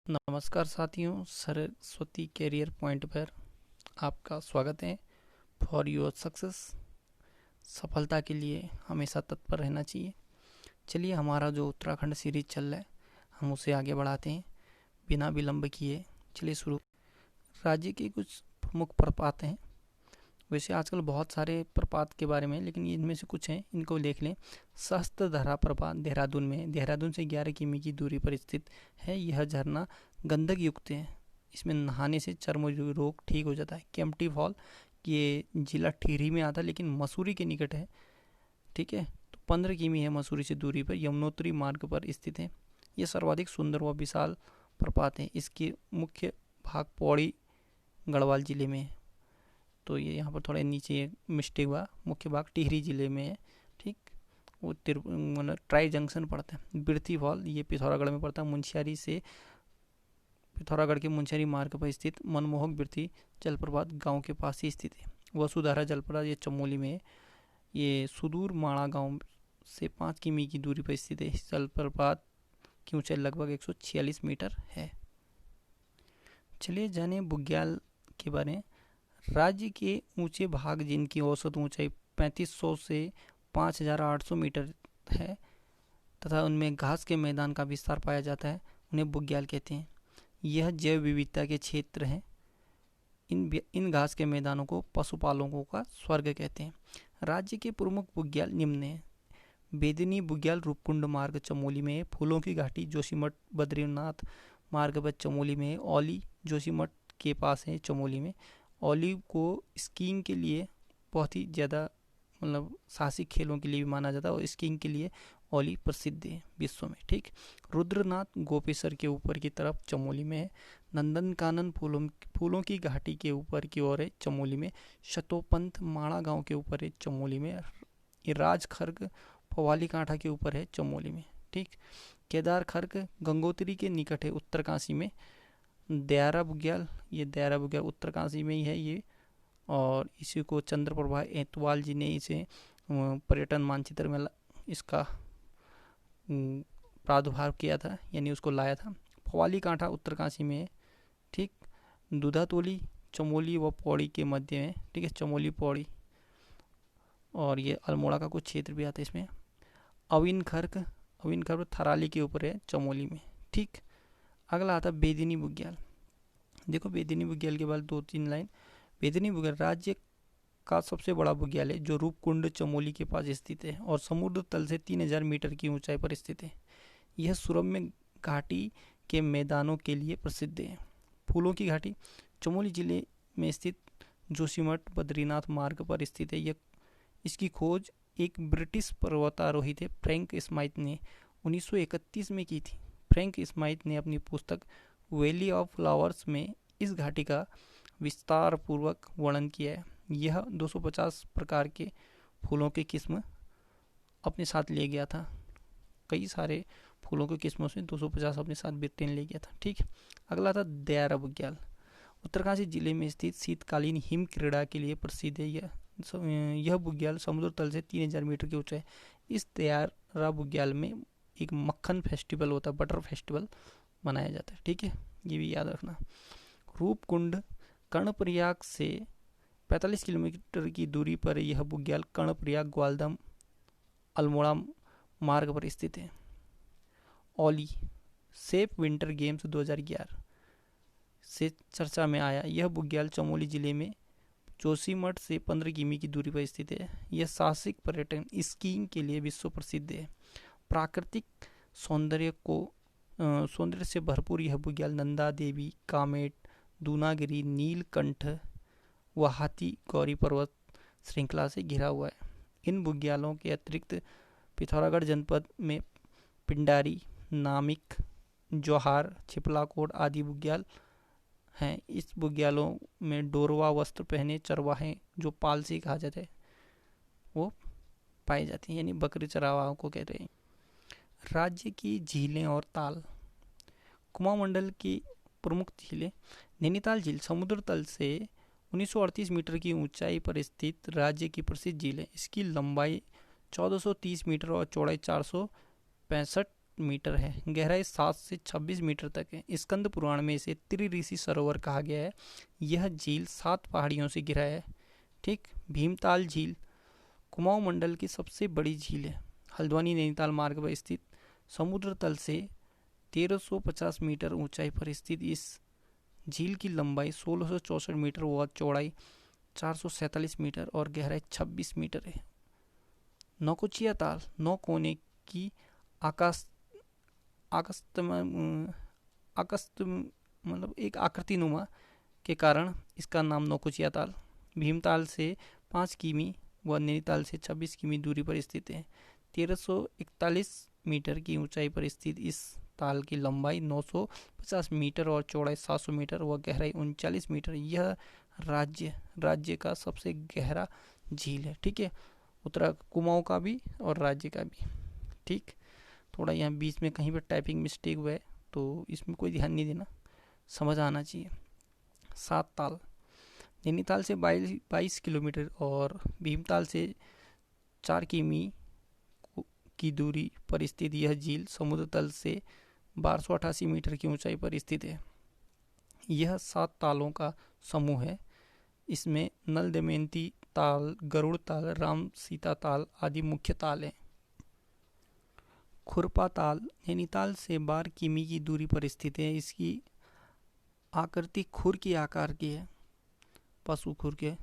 नमस्कार साथियों, Saraswati career point पर आपका स्वागत है। फॉर योर सक्सेस, सफलता के लिए हमेशा तत्पर रहना चाहिए। चलिए, हमारा जो उत्तराखंड सीरीज चल रहा है हम उसे आगे बढ़ाते हैं बिना विलंब किए। चलिए शुरू। राज्य के कुछ प्रमुख प्रपात हैं। वैसे आजकल बहुत सारे प्रपात के बारे में, लेकिन इनमें से कुछ हैं, इनको देख लें। सहस्त्रधारा प्रपात देहरादून में, देहरादून से 11 किमी की दूरी पर स्थित है। यह झरना गंधक युक्त है। इसमें नहाने से चर्म रोग ठीक हो जाता है। केम्प्टी फॉल, ये जिला टिहरी में आता है लेकिन मसूरी के निकट है। ठीक है, तो 15 किमी है मसूरी से दूरी पर, यमुनोत्री मार्ग पर स्थित है। यह सर्वाधिक सुंदर व विशाल प्रपात है। इसके मुख्य भाग पौड़ी गढ़वाल जिले में है। तो ये यहाँ पर थोड़े नीचे मिस्टेक हुआ, मुख्य भाग टिहरी जिले में है। ठीक, वो मतलब ट्राई जंक्शन पड़ता है। बिरथी फॉल, ये पिथौरागढ़ में पड़ता है। मुंशियारी से, पिथौरागढ़ के मुंशियारी मार्ग पर स्थित मनमोहक बिरथी जलप्रपात गांव के पास ही स्थित है। वसुधारा जलप्रपात, ये चमोली में है। ये सुदूर माणा गांव से 5 किमी की दूरी पर स्थित है। इस जलप्रपात की ऊंचाई लगभग 146 मीटर है। चलिए जाने बुग्याल के बारे में। राज्य के ऊंचे भाग जिनकी औसत ऊंचाई 3500 से 5800 मीटर है तथा उनमें घास के मैदान का विस्तार पाया जाता है, उन्हें बुग्याल कहते हैं। यह जैव विविधता के क्षेत्र हैं। इन घास के मैदानों को पशुपालकों का स्वर्ग कहते हैं। राज्य के प्रमुख बुग्याल निम्न हैं। बेदिनी बुग्याल रूपकुंड मार्ग चमोली में है। फूलों की घाटी जोशीमठ बद्रीनाथ मार्ग पर चमोली में है। औली जोशीमठ के पास है चमोली में। औली को स्कीइंग के लिए बहुत ही ज़्यादा, मतलब साहसिक खेलों के लिए भी माना जाता है, और स्कीइंग के लिए औली प्रसिद्ध है विश्व में। ठीक, रुद्रनाथ गोपेसर के ऊपर की तरफ चमोली में है। नंदनकानन फूलों की घाटी के ऊपर की ओर है चमोली में। शतोपंथ माणा गांव के ऊपर है चमोली में। ये राजखर्क पवाली कांठा के ऊपर है चमोली में। ठीक, केदार खर्क गंगोत्री के निकट है उत्तरकाशी में। दयारा बुग्याल, ये दयारा बुग्याल उत्तरकाशी में ही है ये, और इसी को चंद्रप्रभा एतवाल जी ने इसे पर्यटन मानचित्र में इसका प्रादुर्भाव किया था, यानी उसको लाया था। पवाली कांठा उत्तरकाशी में है। ठीक, दूधातोली चमोली व पौड़ी के मध्य में। ठीक है, चमोली पौड़ी, और ये अल्मोड़ा का कुछ क्षेत्र भी आता है इसमें। अविन खर्क थराली के ऊपर है चमोली में। ठीक, अगला आता है बेदिनी बुग्याल। देखो, बेदिनी बुग्याल के बाद 2-3 लाइन। बेदिनी बुग्याल राज्य का सबसे बड़ा बुग्याल है जो रूपकुंड चमोली के पास स्थित है और समुद्र तल से 3000 मीटर की ऊंचाई पर स्थित है। यह सुरम्य घाटी के मैदानों के लिए प्रसिद्ध है। फूलों की घाटी चमोली जिले में स्थित जोशीमठ बद्रीनाथ मार्ग पर स्थित है। यह इसकी खोज एक ब्रिटिश पर्वतारोही थे फ्रैंक स्माइथ ने 1931 में की थी। फ्रैंक स्माइथ ने अपनी पुस्तक वैली ऑफ फ्लावर्स में इस घाटी का विस्तार पूर्वक वर्णन किया है। यह 250 प्रकार के फूलों की किस्म अपने साथ ले गया था। कई सारे फूलों की किस्मों से 250 अपने साथ ब्रिटेन ले गया था। ठीक, अगला था दयारा बुग्याल। उत्तरकाशी जिले में स्थित शीतकालीन हिम क्रीड़ा के लिए प्रसिद्ध है। यह बुग्याल समुद्र तल से 3000 मीटर की ऊंचाई। इस दयारा बुग्याल में एक मक्खन फेस्टिवल होता है, बटर फेस्टिवल मनाया जाता है। ठीक है, ये भी याद रखना। रूपकुंड कर्णप्रयाग से 45 किलोमीटर की दूरी पर यह बुग्याल कर्णप्रयाग ग्वालदम अल्मोड़ा मार्ग पर स्थित है। औली सेफ विंटर गेम्स 2011 से चर्चा में आया। यह बुग्याल चमोली जिले में जोशीमठ से 15 किमी की दूरी पर स्थित है। यह साहसिक पर्यटन स्कीइंग के लिए विश्व प्रसिद्ध है। प्राकृतिक सौंदर्य से भरपूर यह बुग्याल नंदा देवी, कामेट, दूनागिरी, नीलकंठ व हाथी गौरी पर्वत श्रृंखला से घिरा हुआ है। इन बुग्यालों के अतिरिक्त पिथौरागढ़ जनपद में पिंडारी, नामिक, जौहार, छिपलाकोट आदि बुग्याल हैं। इस बुग्यालों में डोरवा वस्त्र पहने चरवाहे, जो पालसी कहा जाता है, वो पाई जाती हैं, यानी बकरी चरावाहों को कहते हैं। राज्य की झीलें और ताल। कुमाऊं मंडल की प्रमुख झीलें। नैनीताल झील समुद्र तल से 1938 मीटर की ऊंचाई पर स्थित राज्य की प्रसिद्ध झील है। इसकी लंबाई 1430 मीटर और चौड़ाई 465 मीटर है, गहराई 7 से 26 मीटर तक है। स्कंद पुराण में इसे त्रिऋषि सरोवर कहा गया है। यह झील 7 पहाड़ियों से घिरा है। ठीक। भीमताल झील कुमाऊं मंडल की सबसे बड़ी झील है। हल्द्वानी नैनीताल मार्ग पर स्थित, समुद्र तल से 1350 मीटर ऊंचाई पर स्थित इस झील की लंबाई 1664 मीटर व चौड़ाई 447 मीटर और गहराई 26 मीटर है। नौकुचिया ताल 9 कोने की आकाश आकस्त मतलब एक आकृति नुमा के कारण इसका नाम नौकुचिया ताल। भीमताल से 5 किमी व नैनीताल से 26 किमी दूरी पर स्थित है। 1341 मीटर की ऊंचाई पर स्थित इस ताल की लंबाई 950 मीटर और चौड़ाई 700 मीटर व गहराई 39 मीटर। यह राज्य का सबसे गहरा झील है। ठीक है, उत्तरा कुमाऊं का भी और राज्य का भी। ठीक, थोड़ा यहाँ बीच में कहीं पर टाइपिंग मिस्टेक हुआ है तो इसमें कोई ध्यान नहीं देना, समझ आना चाहिए। 7 ताल नैनीताल से 22 किलोमीटर और भीमताल से 4 किमी की दूरी पर स्थित यह झील समुद्र तल से 1288 मीटर की ऊंचाई पर स्थित है। यह 7 तालों का समूह है। इसमें नल दमयंती ताल, गरुड़ ताल, राम सीता ताल आदि मुख्य ताल हैं। खुरपा ताल नैनीताल से 12 किमी की दूरी पर स्थित है। इसकी आकृति खुर की आकार की है, पशु खुर के।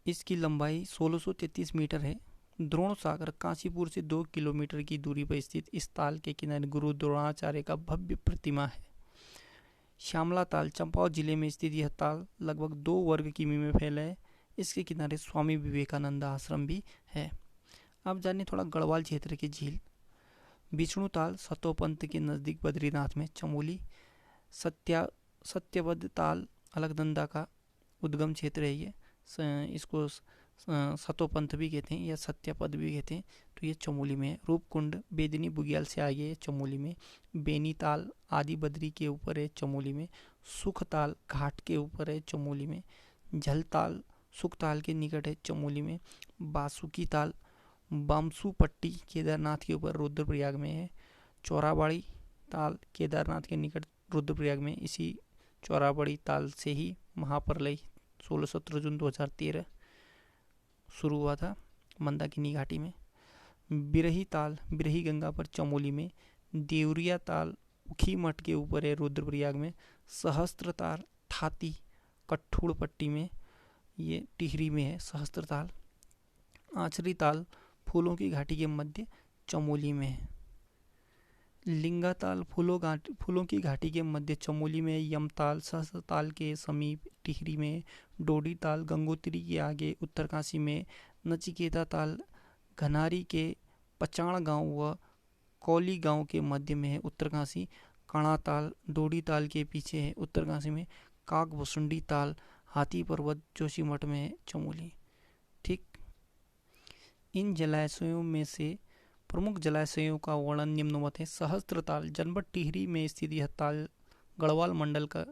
इसकी लंबाई 1633 मीटर है। द्रोण सागर काशीपुर से 2 किलोमीटर की दूरी पर स्थित इस ताल के किनारे गुरु द्रोणाचार्य का भव्य प्रतिमा है। श्यामला ताल चंपावत जिले में स्थित यह ताल लगभग 2 वर्ग किमी में फैला है। इसके किनारे स्वामी विवेकानंद आश्रम भी है। अब जानिए थोड़ा गढ़वाल क्षेत्र की झील। विष्णु ताल सतोपंत के नज़दीक बद्रीनाथ में। चमोली सत्यवद ताल अलकनंदा का उद्गम क्षेत्र है। ये इसको सतोपंथ भी कहते हैं या सत्यपद भी कहते हैं। तो ये चमोली में है। रूपकुंड बेदनी बुग्याल से आगे है चमोली में। बेनीताल आदि बद्री के ऊपर है चमोली में। सुखताल घाट के ऊपर है चमोली में। झलताल सुखताल के निकट है चमोली में। बासुकी ताल बामसू पट्टी केदारनाथ के ऊपर रुद्रप्रयाग में है। चौराबाड़ी ताल केदारनाथ के निकट रुद्रप्रयाग में। इसी चौराबाड़ी ताल से ही महाप्रलय 16 जून 2013 शुरू हुआ था मंदाकिनी घाटी में। बिरही ताल बिरही गंगा पर चमोली में। देवरिया ताल उखी मठ के ऊपर है रुद्रप्रयाग में। सहस्त्र ताल थाती कठूड़ पट्टी में, ये टिहरी में है सहस्त्र ताल। आचरी ताल फूलों की घाटी के मध्य चमोली में है। लिंगा ताल फूलों की घाटी के मध्य चमोली में। यमताल सहस्त्र ताल के समीप टिहरी में। डोडी ताल गंगोत्री के आगे उत्तरकाशी में। नचिकेता ताल घनारी के पचाण गांव व कौली गांव के मध्य में है उत्तरकाशी। काणा ताल डोडी ताल के पीछे है उत्तरकाशी में। काकभुसुंडी ताल हाथी पर्वत जोशीमठ में है चमोली। ठीक, इन जलाशयों में से प्रमुख जलाशयों का वर्णन निम्नवत है। सहस्त्र ताल जनपद टिहरी में स्थित यह ताल गढ़वाल मंडल का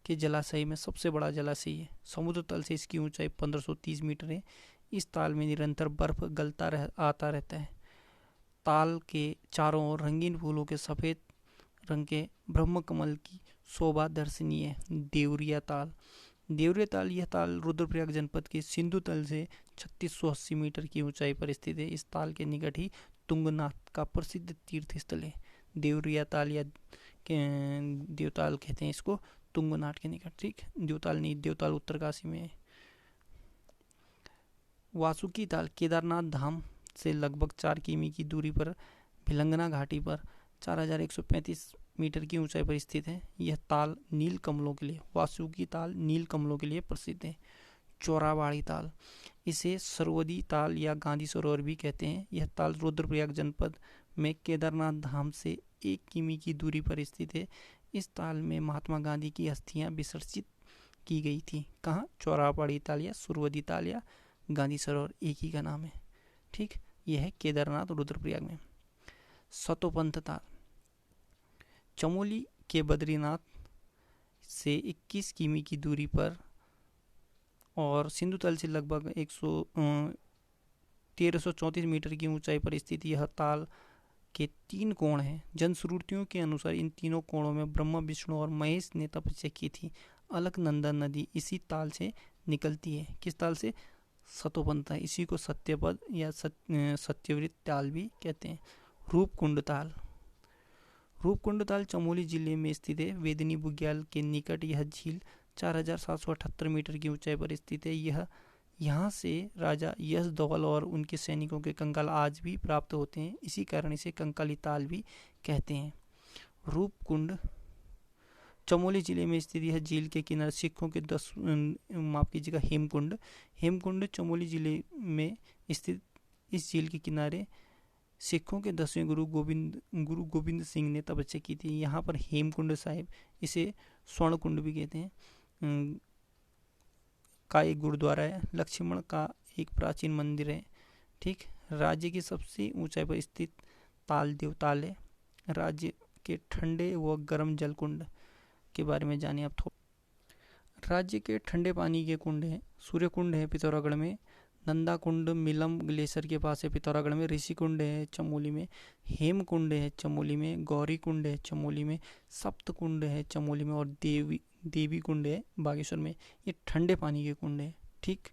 के जलाशय में सबसे बड़ा जलाशय है। समुद्र तल से इसकी ऊंचाई 1530 मीटर है। इस ताल में निरंतर बर्फ आता रहता है। ताल के चारों ओर रंगीन फूलों के सफ़ेद रंग के ब्रह्म कमल की शोभा दर्शनीय है। देवरिया ताल यह ताल रुद्रप्रयाग जनपद के सिंधु तल से 3680 मीटर की ऊंचाई पर स्थित है। इस ताल के निकट ही तुंगनाथ का प्रसिद्ध तीर्थ स्थल है। देवरिया ताल या देवताल कहते हैं इसको, तुंगनाथ के निकट। ठीक, देवताल नहीं, देवताल उत्तरकाशी में है। वासुकी ताल केदारनाथ धाम से लगभग 4 किमी की दूरी पर भिलंगना घाटी पर 4135 मीटर की ऊंचाई पर स्थित है। यह ताल नील कमलों के लिए, वासुकी ताल नील कमलों के लिए प्रसिद्ध है। चौराबाड़ी ताल इसे सरवदी ताल या गांधी सरोवर भी कहते हैं। यह ताल रुद्रप्रयाग जनपद में केदारनाथ धाम से 1 किमी की दूरी पर स्थित है। इस ताल में महात्मा गांधी की अस्थियां विसर्जित की गई थी। कहाँ? चौराबाड़ी ताल या सुरवदी ताल या गांधी सरोवर, एक ही का नाम है। ठीक, यह है केदारनाथ रुद्रप्रयाग में। सतोपंथ ताल चमोली के बद्रीनाथ से 21 किमी की दूरी पर और सिंधु तल से लगभग 1334 मीटर की ऊंचाई पर स्थित यह ताल के 3 कोण हैं। जनश्रुतियों के अनुसार इन तीनों कोणों में ब्रह्मा, विष्णु और महेश ने तपस्या की थी। अलकनंदा नदी इसी ताल से निकलती है। किस ताल से? सतोपंथ। इसी को सत्यपद या सत्यवृत ताल भी कहते हैं। रूपकुंड ताल। रूपकुंड ताल चमोली जिले में स्थित है। वेदनी बुग्याल के निकट यह झील 4778 मीटर की ऊंचाई पर स्थित है। यहाँ से राजा यश दोवल और उनके सैनिकों के कंकाल आज भी प्राप्त होते हैं। इसी कारण इसे कंकाली ताल भी कहते हैं। रूपकुंड चमोली जिले में स्थित यह झील के किनारे सिखों के 10 माफ कीजिएगा हेमकुंड। हेमकुंड चमोली जिले में स्थित इस झील के किनारे सिखों के 10वें गुरु गोविंद सिंह ने तपस्या की थी। यहाँ पर हेमकुंड साहिब, इसे स्वर्ण कुंड भी कहते हैं, का एक गुरुद्वारा है। लक्ष्मण का एक प्राचीन मंदिर है। ठीक, राज्य की सबसे ऊंचाई पर स्थित ताल देवताल है। राज्य के ठंडे व गर्म जल कुंड के बारे में जानिए आप थोड़ा। राज्य के ठंडे पानी के कुंड हैं। सूर्य कुंड है पिथौरागढ़ में। नंदा कुंड मिलम ग्लेशियर के पास है पिथौरागढ़ में। ऋषि कुंड है चमोली में। हेम कुंड है चमोली में। गौरी कुंड है चमोली में। सप्त कुंड है चमोली में। और देवी कुंड है बागेश्वर में। ये ठंडे पानी के कुंड है। ठीक,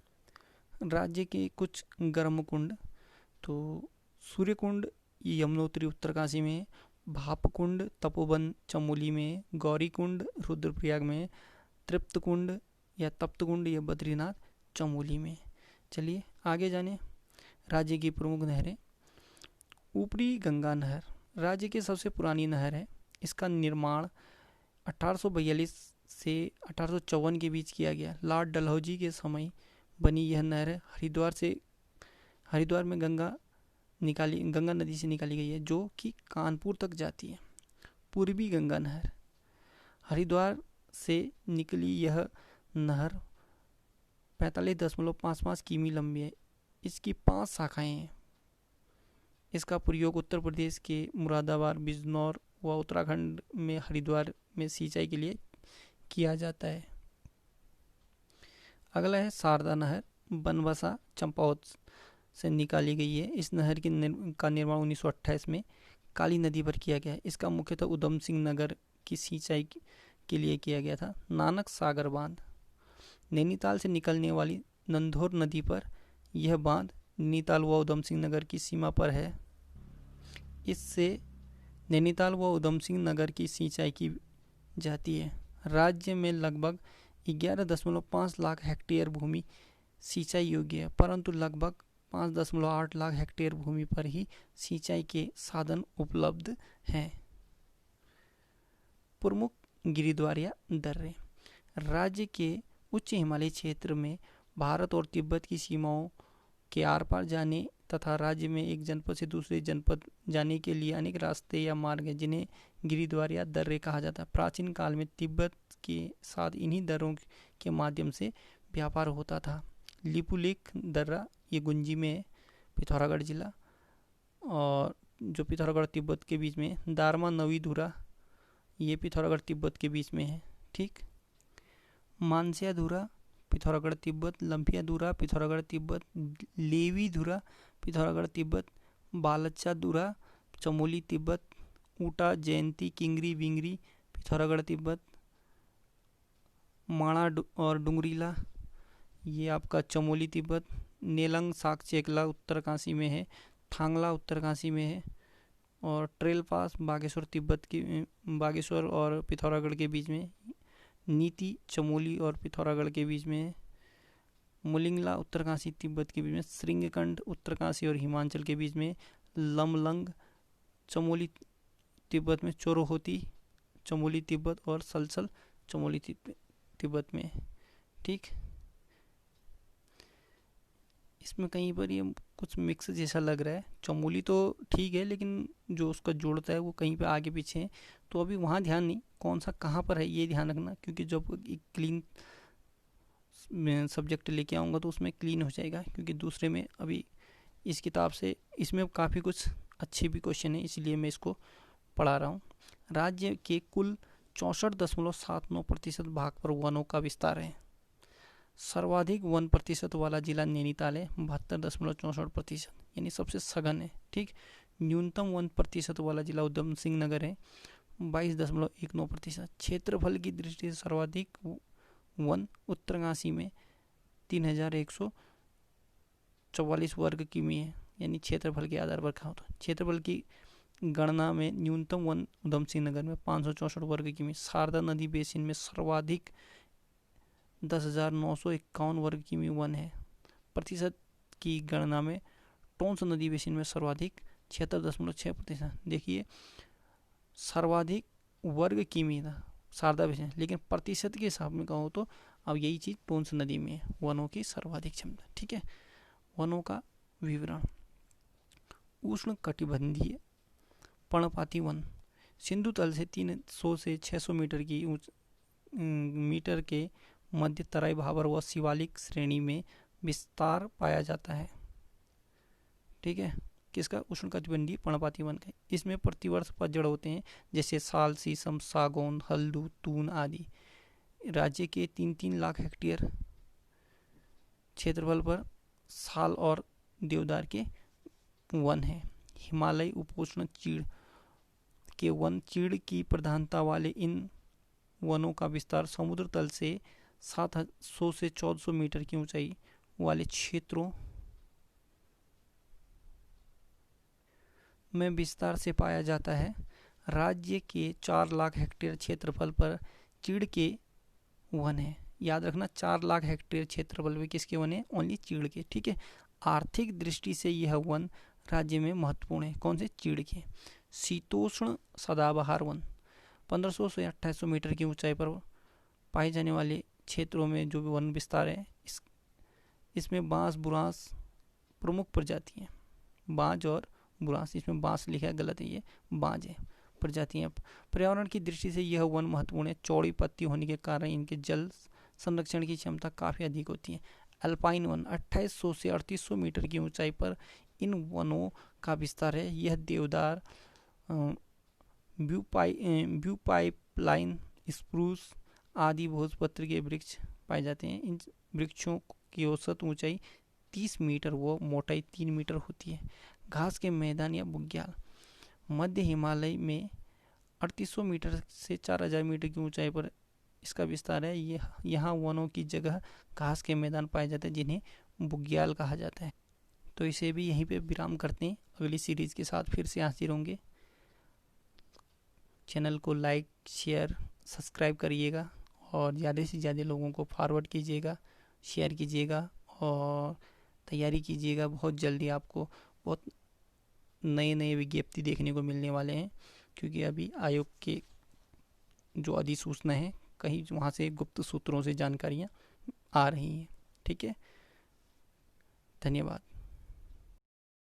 राज्य के कुछ गर्म कुंड, तो सूर्य कुंड यमुनोत्री उत्तरकाशी में। भाप कुंड तपोवन चमोली में। गौरी कुंड रुद्रप्रयाग में। तृप्त कुंड या तप्त कुंड या बद्रीनाथ चमोली में। चलिए आगे जाने राज्य की प्रमुख नहरें। ऊपरी गंगा नहर राज्य की सबसे पुरानी नहर है। इसका निर्माण 1842 से 1854 के बीच किया गया। लॉर्ड डलहौजी के समय बनी यह नहर है। हरिद्वार में गंगा नदी से निकाली गई है, जो कि कानपुर तक जाती है। पूर्वी गंगा नहर हरिद्वार से निकली यह नहर 45.55 किमी लंबी है। इसकी 5 शाखाएं हैं। इसका प्रयोग उत्तर प्रदेश के मुरादाबाद, बिजनौर व उत्तराखंड में हरिद्वार में सिंचाई के लिए किया जाता है। अगला है शारदा नहर। बनबसा चंपावत से निकाली गई है। इस नहर का निर्माण 1928 में काली नदी पर किया गया है। इसका मुख्यतः उधम सिंह नगर की सिंचाई के लिए किया गया था। नानक सागर बांध नैनीताल से निकलने वाली नंधौर नदी पर यह बांध नैनीताल व उधम सिंह नगर की सीमा पर है। इससे नैनीताल व उधम सिंह नगर की सिंचाई की जाती है। राज्य में लगभग 11.5 लाख हेक्टेयर भूमि सिंचाई योग्य है, परंतु लगभग 5.8 लाख हेक्टेयर भूमि पर ही सिंचाई के साधन उपलब्ध हैं। प्रमुख गिरिद्वार या दर्रे राज्य के उच्च हिमालयी क्षेत्र में भारत और तिब्बत की सीमाओं के आर पार जाने तथा राज्य में एक जनपद से दूसरे जनपद जाने के लिए अनेक रास्ते या मार्ग हैं, जिन्हें गिरिद्वार या दर्रे कहा जाता है। प्राचीन काल में तिब्बत के साथ इन्हीं दर्रों के माध्यम से व्यापार होता था। लिपुलेख दर्रा ये गुंजी में है, पिथौरागढ़ जिला, और जो पिथौरागढ़ तिब्बत के बीच में। दारमा नवी धुरा ये पिथौरागढ़ तिब्बत के बीच में है। ठीक, मानसिया धुरा पिथौरागढ़ तिब्बत। लंफिया धुरा पिथौरागढ़ तिब्बत। लेवी धुरा पिथौरागढ़ तिब्बत। बालच्चा धुरा चमोली तिब्बत। ऊटा जयंती किंगरी विंगरी पिथौरागढ़ तिब्बत। माणा और डुंगरीला ये आपका चमोली तिब्बत। नेलंग साकचेकला उत्तरकाशी में है। थांगला उत्तरकाशी में है। और ट्रेल पास बागेश्वर तिब्बत की बागेश्वर और पिथौरागढ़ के बीच में। नीति चमोली और पिथौरागढ़ के बीच में है। मुलिंगला उत्तरकाशी तिब्बत के बीच में। श्रृंगकंड उत्तरकाशी और हिमाचल के बीच में। लमलंग चमोली तिब्बत में। चोरोहोती चमोली तिब्बत और सलसल चमोली तिब्बत में। ठीक, इसमें कहीं पर ये कुछ मिक्स जैसा लग रहा है। चमोली तो ठीक है, लेकिन जो उसका जोड़ता है वो कहीं पे आगे पीछे है। तो अभी वहाँ ध्यान नहीं कौन सा कहाँ पर है ये ध्यान रखना, क्योंकि जब एक क्लीन सब्जेक्ट लेके आऊँगा तो उसमें क्लीन हो जाएगा। क्योंकि दूसरे में अभी इस किताब से इसमें काफ़ी कुछ अच्छे भी क्वेश्चन है, इसलिए मैं इसको पढ़ा रहा हूँ। राज्य के कुल 64.79% भाग पर वनों का विस्तार है। सर्वाधिक 1% वाला जिला नैनीताल है, 72.64%, यानी सबसे सघन है। ठीक, न्यूनतम 1% वाला जिला उधम सिंह नगर है, 22.19%। क्षेत्रफल की दृष्टि से सर्वाधिक वन उत्तरकाशी में 3144 वर्ग किमी है, यानी क्षेत्रफल के आधार पर कहा होता है। क्षेत्रफल की गणना में न्यूनतम वन उधम सिंह नगर में 564 वर्ग किमी। शारदा नदी बेसिन में सर्वाधिक 10,951 वर्ग किमी वन है। प्रतिशत की गणना में टोंस नदी बेसिन में सर्वाधिक 76.6%। देखिए सर्वाधिक वर्ग किमी था शारदा बेसिन, लेकिन प्रतिशत के हिसाब में कहो तो अब यही चीज़ टोंस नदी में है, वनों की सर्वाधिक क्षमता। ठीक है, वनों का विवरण। उष्ण कटिबंधीय पर्णपाती वन सिंधु तल से 300 से 600 मीटर के मध्य तराई भाबर व शिवालिक श्रेणी में विस्तार पाया जाता है। ठीक है, किसका? उष्णकटिबंधीय पर्णपाती वन का। इसमें प्रतिवर्ष पतझड़ होते हैं, जैसे साल, शीशम, सागौन, हल्दू, तून आदि। राज्य के 3-3 लाख हेक्टेयर क्षेत्रफल पर साल और देवदार के वन हैं। हिमालयी उपोष्ण चीड़ के वन। चीड़ की प्रधानता वाले इन वनों का विस्तार समुद्र तल से 700 से 1400 मीटर की ऊंचाई वाले क्षेत्रों में विस्तार से पाया जाता है। राज्य के 4 लाख हेक्टेयर क्षेत्रफल पर चीड़ के वन है। याद रखना, 4 लाख हेक्टेयर क्षेत्रफल में किसके वन है? ओनली चीड़ के। ठीक है, आर्थिक दृष्टि से यह वन राज्य में महत्वपूर्ण है। कौन से? चीड़ के। शीतोष्ण सदाबहार वन 1500 से 2800 मीटर की ऊंचाई पर पाए जाने वाले क्षेत्रों में जो वन विस्तार है, इसमें बांस बुरांस प्रमुख प्रजाति हैं। बांज और बुरांस, इसमें बांस लिखा है, गलत है, ये बांज है, प्रजातियां। पर्यावरण की दृष्टि से यह वन महत्वपूर्ण है। चौड़ी पत्ती होने के कारण इनके जल संरक्षण की क्षमता काफ़ी अधिक होती है। अल्पाइन वन 2800 से 3800 मीटर की ऊंचाई पर इन वनों का विस्तार है। यह देवदार, ब्यू पाइपलाइन, स्प्रूस आदि भोजपत्र के वृक्ष पाए जाते हैं। इन वृक्षों की औसत ऊंचाई 30 मीटर व मोटाई 3 मीटर होती है। घास के मैदान या बुग्याल मध्य हिमालय में 3800 मीटर से 4000 मीटर की ऊंचाई पर इसका विस्तार है। यहाँ वनों की जगह घास के मैदान पाए जाते हैं, जिन्हें बुग्याल कहा जाता है। तो इसे भी यहीं पे विराम करते हैं। अगली सीरीज के साथ फिर से हाजिर होंगे। चैनल को लाइक, शेयर, सब्सक्राइब करिएगा और ज़्यादा से ज़्यादा लोगों को फॉरवर्ड कीजिएगा, शेयर कीजिएगा और तैयारी कीजिएगा। बहुत जल्दी आपको बहुत नए नए विज्ञप्ति देखने को मिलने वाले हैं, क्योंकि अभी आयोग के जो अधिसूचना है, कहीं वहाँ से गुप्त सूत्रों से जानकारियाँ आ रही हैं। ठीक है, धन्यवाद।